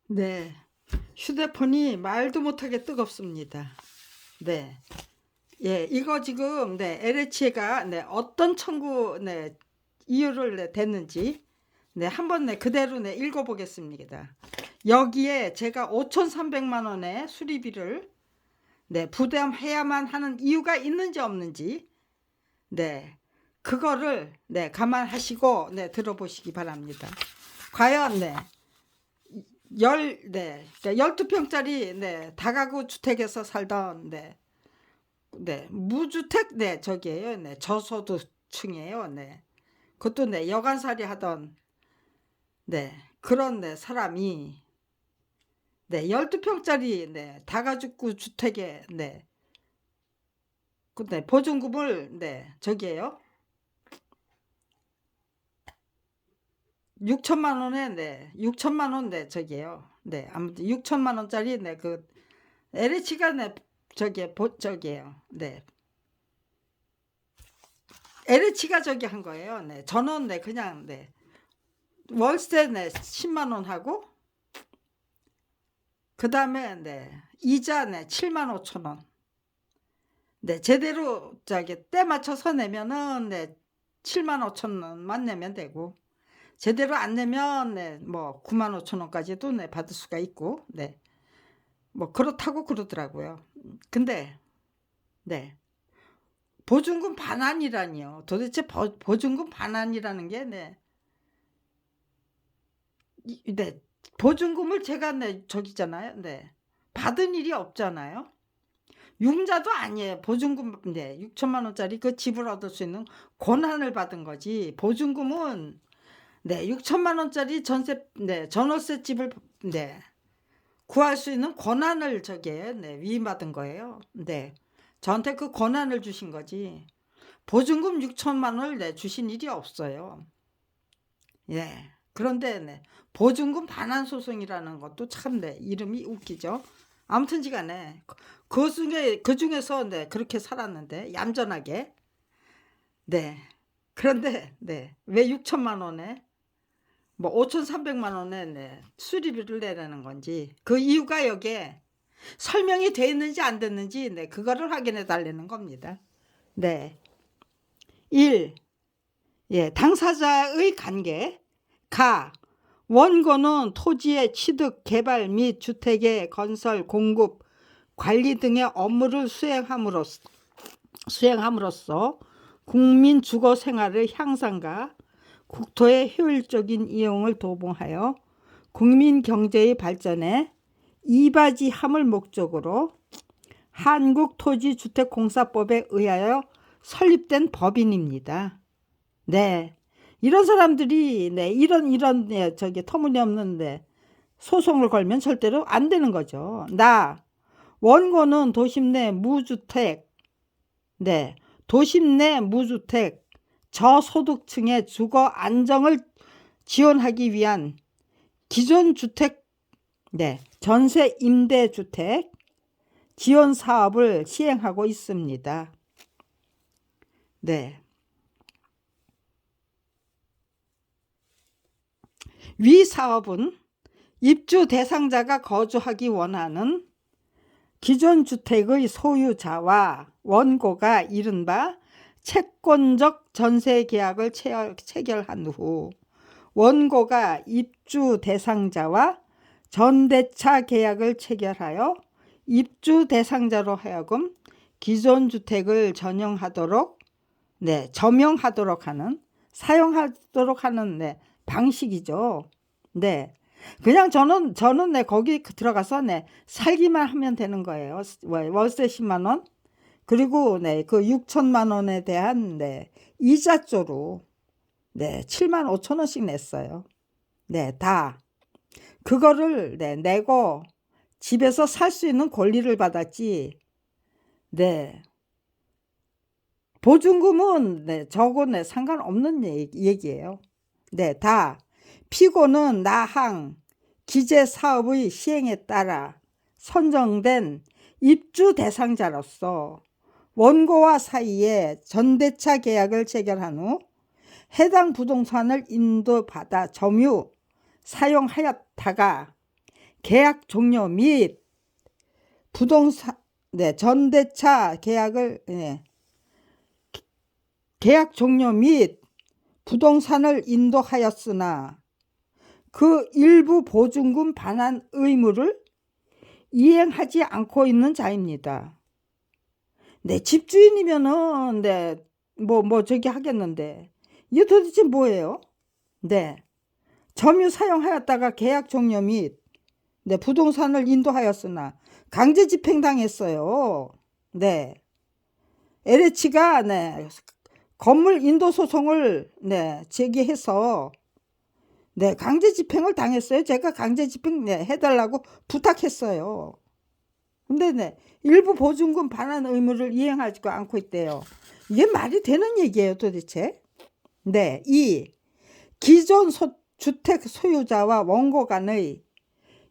네. 휴대폰이 말도 못하게 뜨겁습니다. 네. 예, 이거 지금 LH가 어떤 청구 이유를 댔는지 한번 그대로 읽어보겠습니다. 여기에 제가 5,300만 원의 수리비를 부담해야만 하는 이유가 있는지 없는지 그거를 감안하시고 들어보시기 바랍니다. 과연 12평짜리 다가구 주택에서 살던 무주택 저기에요. 저소득층이에요. 그것도 여간살이 하던 그런 사람이 12평짜리 다가구 주택에 보증금을 저기에요. 6천만 원에 6천만 원 저기에요. 아무튼 6천만 원짜리 그 LH가 저기에요. LH가 저기 한 거예요. 저는 그냥 월세 10만 원 하고 그다음에 이자 7만 5천 원. 제대로 저기 때 맞춰서 내면은 7만 5천 원만 내면 되고 제대로 안 내면 뭐 9만 5천 원까지도 받을 수가 있고 뭐 그렇다고 그러더라고요. 근데 보증금 반환이라니요. 도대체 보증금 반환이라는 게 보증금을 제가 저기잖아요. 받은 일이 없잖아요. 융자도 아니에요. 보증금 6천만 원짜리 그 집을 얻을 수 있는 권한을 받은 거지. 보증금은 6천만 원짜리 전월세 집을 구할 수 있는 권한을 위임받은 거예요. 저한테 그 권한을 주신 거지. 보증금 6천만 원을 주신 일이 없어요. 예. 그런데 보증금 반환 소송이라는 것도 참 이름이 웃기죠. 아무튼지간에 그 중에서 그렇게 살았는데 얌전하게 그런데 왜 6천만 원에 뭐 5,300만 원에 수리비를 내라는 건지 그 이유가 여기에 설명이 돼 있는지 안 됐는지 그거를 확인해 달라는 겁니다. 1. 예, 당사자의 관계. 원고는 토지의 취득, 개발 및 주택의 건설, 공급, 관리 등의 업무를 수행함으로써 국민 주거 생활의 향상과 국토의 효율적인 이용을 도모하여 국민 경제의 발전에 이바지함을 목적으로 한국토지주택공사법에 의하여 설립된 법인입니다. 이런 사람들이 이런 저기 터무니없는 소송을 걸면 절대로 안 되는 거죠. 원고는 도심 내 무주택 저소득층의 주거 안정을 지원하기 위한 기존 주택 전세 임대주택 지원 사업을 시행하고 있습니다. 위 사업은 입주 대상자가 거주하기 원하는 기존 주택의 소유자와 원고가 이른바 채권적 전세 계약을 체결한 후 원고가 입주 대상자와 전대차 계약을 체결하여 입주 대상자로 하여금 기존 주택을 점용하도록 하는 사용하도록 하는 방식이죠. 그냥 저는 거기 들어가서 살기만 하면 되는 거예요. 월세 10만 원 그리고 그 6천만 원에 대한 이자조로 7만 5천 원씩 냈어요. 다 그거를 내고 집에서 살 수 있는 권리를 받았지. 보증금은 저거 상관없는 얘기예요. 다 피고는 나항 기재 사업의 시행에 따라 선정된 입주 대상자로서 원고와 사이에 전대차 계약을 체결한 후 해당 부동산을 인도받아 점유 사용하였다가 계약 종료 및 부동산 전대차 계약을 계약 종료 및 부동산을 인도하였으나 그 일부 보증금 반환 의무를 이행하지 않고 있는 자입니다. 집주인이면은 저기 하겠는데 이게 도대체 뭐예요? 점유 사용하였다가 계약 종료 및 부동산을 인도하였으나 강제 집행당했어요. LH가 건물 인도 소송을 제기해서 강제 집행을 당했어요. 제가 강제 집행 해달라고 부탁했어요. 근데 일부 보증금 반환 의무를 이행하지 않고 있대요. 이게 말이 되는 얘기예요, 도대체? 2. 기존 주택 소유자와 원고 간의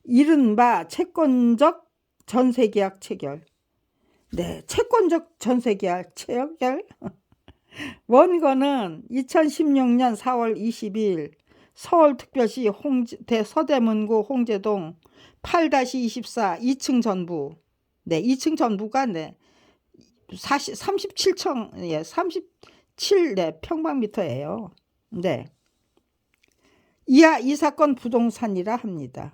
이른바 채권적 전세계약 체결. 채권적 전세계약 체결. 원고는 2016년 4월 20일 서울특별시 서대문구 홍제동 8-24 2층 전부. 2층 전부가 37층 37 평방미터예요. 이하 이 사건 부동산이라 합니다.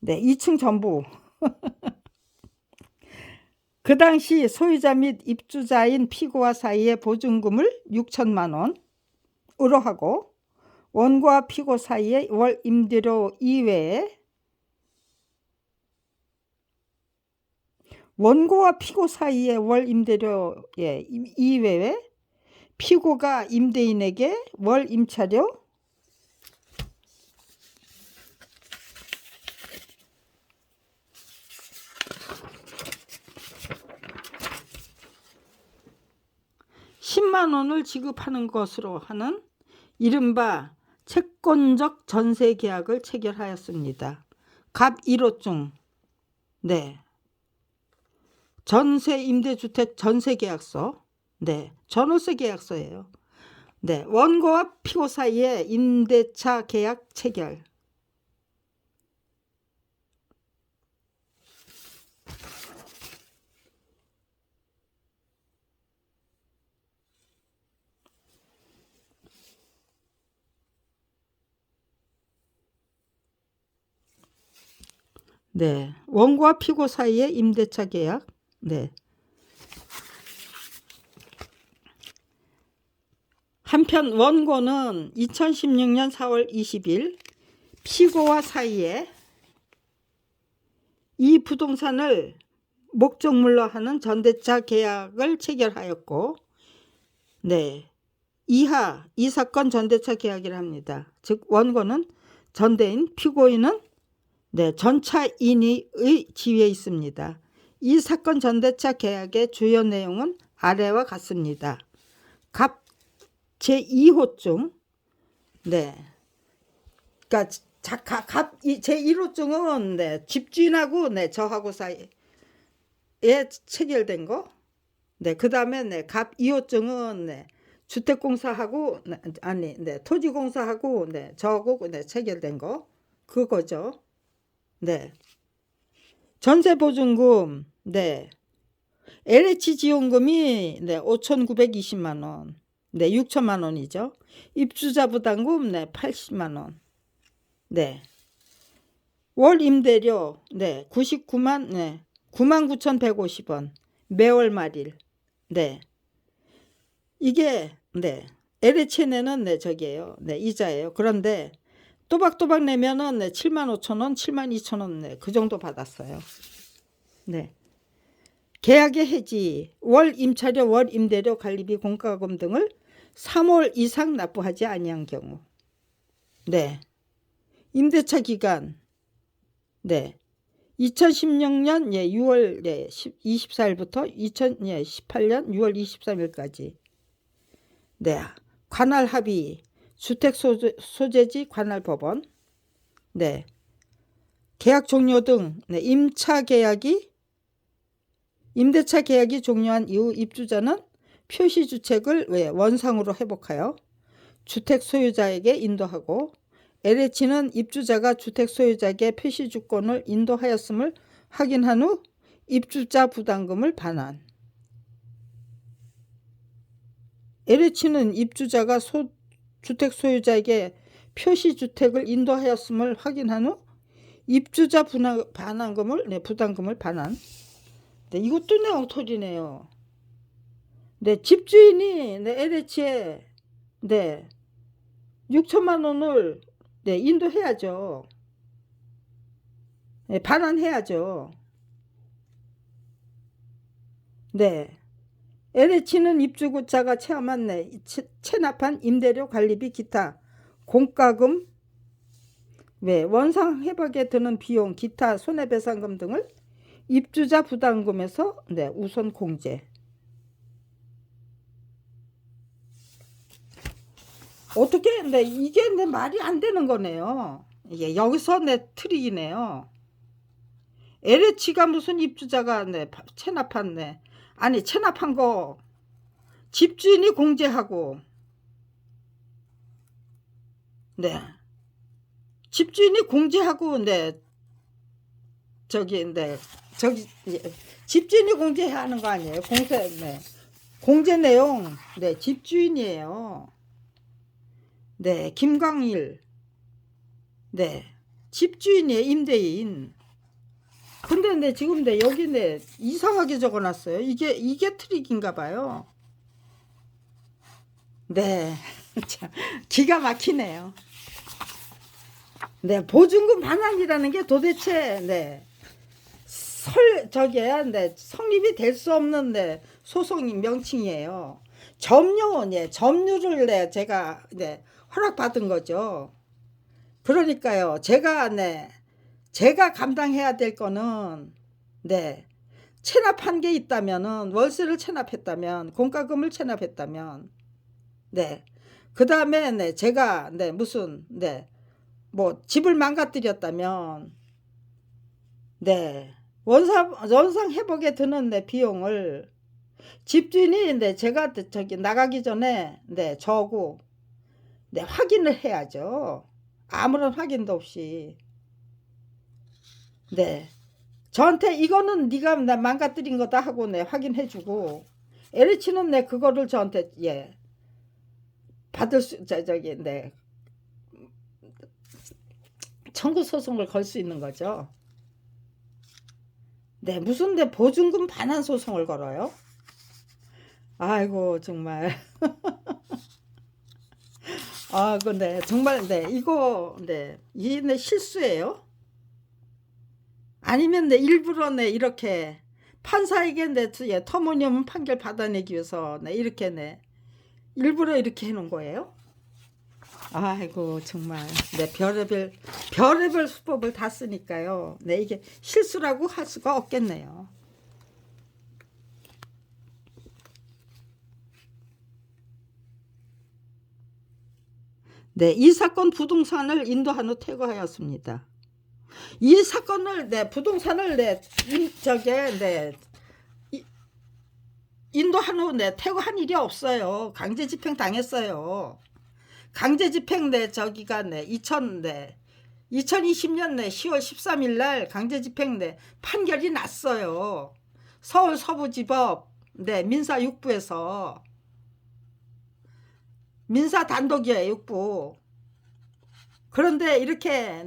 2층 전부. 그 당시 소유자 및 입주자인 피고와 사이의 보증금을 6천만 원으로 하고 원고와 피고 사이의 월 임대료 이외에 원고와 피고 사이의 월 임대료 이외에 피고가 임대인에게 월 임차료 10만 원을 지급하는 것으로 하는 이른바 채권적 전세 계약을 체결하였습니다. 갑 1호증. 전세 임대주택 전세 계약서. 전월세 계약서예요. 원고와 피고 사이의 임대차 계약 체결. 원고와 피고 사이의 임대차 계약. 한편 원고는 2016년 4월 20일 피고와 사이에 이 부동산을 목적물로 하는 전대차 계약을 체결하였고 이하 이 사건 전대차 계약이라 합니다. 즉 원고는 전대인, 피고인은 전차인의 지위에 있습니다. 이 사건 전대차 계약의 주요 내용은 아래와 같습니다. 갑 제2호증. 그러니까 갑 제1호증은 집주인하고 저하고 사이에 체결된 거. 그 다음에 갑 2호증은 주택공사하고 토지공사하고 저하고 체결된 거 그거죠. 전세보증금 LH 지원금이 5,920만 원. 6천만 원이죠. 입주자 부담금 80만 원. 월 임대료 99만 99,150원. 매월 말일. 이게 LH 내는 저기예요. 이자예요. 그런데 또박또박 내면은 75,000원, 72,000원 그 정도 받았어요. 계약의 해지, 월 임차료, 월 임대료, 관리비, 공과금 등을 3월 이상 납부하지 아니한 경우. 임대차 기간 2016년 6월 24일부터 2018년 6월 23일까지. 관할 합의, 주택 소재지 관할 법원. 계약 종료 등 임대차 계약이 종료한 이후 입주자는 표시주택을 원상으로 회복하여 주택 소유자에게 인도하고 LH는 입주자가 주택 소유자에게 표시 주권을 인도하였음을 확인한 후 입주자 부담금을 반환. LH는 입주자가 주택 소유자에게 표시 주택을 인도하였음을 확인한 후 입주자 부담금을 반환. 네, 이것도 내 엉터리네요. 네, 집주인이 LH에 6천만 원을 인도해야죠. 네, 반환해야죠. 네. LH는 입주자가 체납한 임대료 관리비 기타 공과금 원상 회복에 드는 비용 기타 손해배상금 등을 입주자 부담금에서 우선 공제. 어떻게 이게 말이 안 되는 거네요. 이게 여기서 트릭이네요. LH가 무슨 입주자가 체납한 아니 체납한 거 집주인이 공제하고 집주인이 공제하고 집주인이 공제해야 하는 거 아니에요? 공제 내용 집주인이에요. 김광일 집주인이에요. 임대인. 근데 지금 여기 이상하게 적어놨어요. 이게 트릭인가 봐요. 참 기가 막히네요. 보증금 반환이라는 게 도대체 성립이 될 수 없는 소송 명칭이에요. 점유를 제가 허락받은 거죠. 그러니까요. 제가 감당해야 될 거는 체납한 게 있다면은 월세를 체납했다면 공과금을 체납했다면 그 다음에 제가 무슨 뭐 집을 망가뜨렸다면 원상 회복에 드는 비용을 집주인이 제가 나가기 전에 저하고 확인을 해야죠. 아무런 확인도 없이 저한테 이거는 네가 망가뜨린 거다 하고 확인해주고 LH는 그거를 저한테 받을 수 청구 소송을 걸 수 있는 거죠. 무슨 보증금 반환 소송을 걸어요? 아이고 정말. 근데 정말 이거 이 실수예요? 아니면 일부러 이렇게 판사에게 터무니없는 판결 받아내기 위해서 이렇게 일부러 이렇게 해놓은 거예요? 아이고 정말 별의별 수법을 다 쓰니까요. 이게 실수라고 할 수가 없겠네요. 이 사건 부동산을 인도한 후 퇴거하였습니다. 이 사건을 부동산을 인도한 후 퇴거한 일이 없어요. 강제 집행 당했어요. 강제 집행 저기가 2020년 10월 13일 날 강제 집행 판결이 났어요. 서울 서부지법 민사 6부에서 민사 단독이에요. 6부. 그런데 이렇게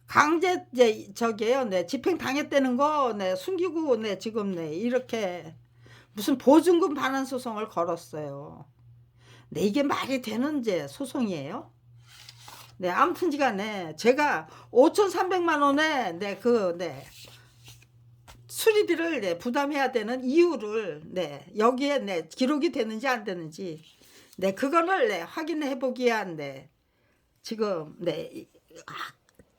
강제 집행 당했다는 거 숨기고 지금 이렇게 무슨 보증금 반환 소송을 걸었어요. 이게 말이 되는 소송이에요? 아무튼지간에 제가 5,300만 원에 수리비를 부담해야 되는 이유를 여기에 기록이 되는지 안 되는지 그거를 확인해 보기 위한 지금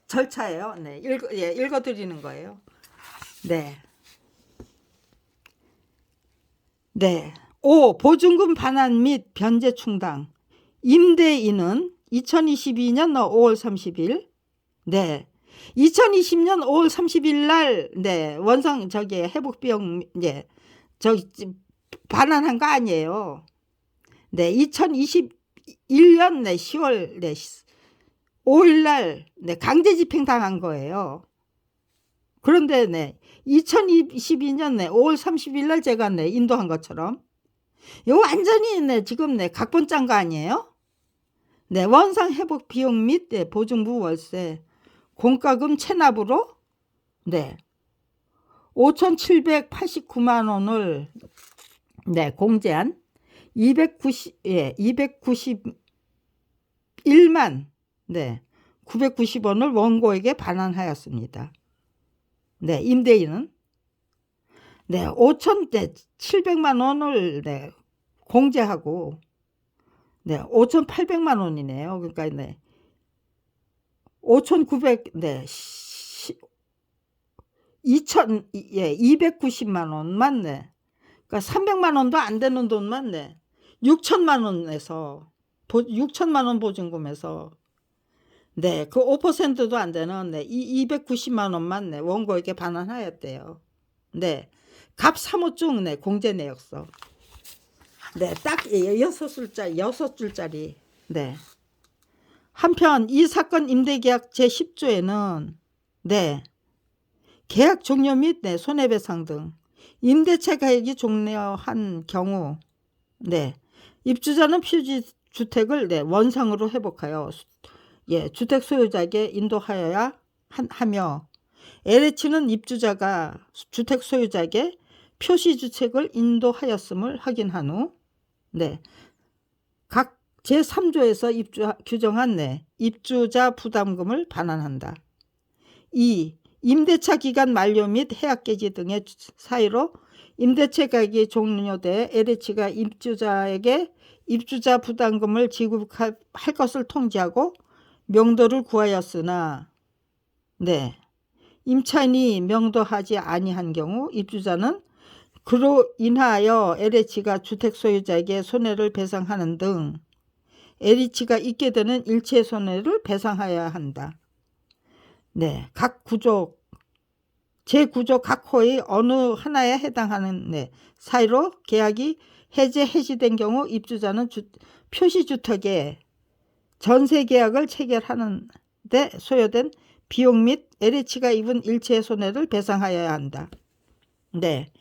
절차예요. 읽어드리는 거예요. 5. 보증금 반환 및 변제 충당. 임대인은 2022년 5월 30일 2020년 5월 30일 날 원상 회복 비용 반환한 거 아니에요. 2021년 10월 5일날 네, 강제 집행당한 거예요. 그런데 네, 2022년 네, 5월 30일날 제가 네, 인도한 것처럼 이거 완전히 네, 지금 네, 각본 짠 거 아니에요? 네, 원상 회복 비용 및 네, 보증부 월세 공과금 체납으로 네, 5,789만 원을 네, 공제한 291만 네, 990원을 원고에게 반환하였습니다. 네, 임대인은 네, 5,700만 원을 네, 공제하고 네, 5,800만 원이네요. 그러니까 네, 5,900 네, 290만 원만 네. 그러니까 300만 원도 안 되는 돈만 네. 6천만 원에서 6천만 원 보증금에서 네, 그 5%도 안 되는 네, 290만 원만 네, 원고에게 반환하였대요. 네. 갑 3호증 네, 공제 내역서. 네, 딱 6줄짜리. 네. 한편 이 사건 임대계약 제10조에는 네. 계약 종료 및 네, 손해배상 등 임대차 가액이 종료한 경우 네, 입주자는 표지 주택을 네, 원상으로 회복하여 예, 주택 소유자에게 인도하여야 하며 LH는 입주자가 주택 소유자에게 표시 주택을 인도하였음을 확인한 후 네, 각 제3조에서 규정한 네, 입주자 부담금을 반환한다. 2. 임대차 기간 만료 및 해약 개시 등의 사유로 임대차 가액이 종료돼 LH가 입주자에게 입주자 부담금을 지급할 것을 통지하고 명도를 구하였으나 네, 임차인이 명도하지 아니한 경우 입주자는 그로 인하여 LH가 주택 소유자에게 손해를 배상하는 등 LH가 있게 되는 일체 손해를 배상해야 한다. 네, 각 구조 제9조 각 호의 어느 하나에 해당하는 네, 사유로 계약이 해지된 경우 입주자는 표시주택에 전세계약을 체결하는 데 소요된 비용 및 LH가 입은 일체의 손해를 배상하여야 한다. 네,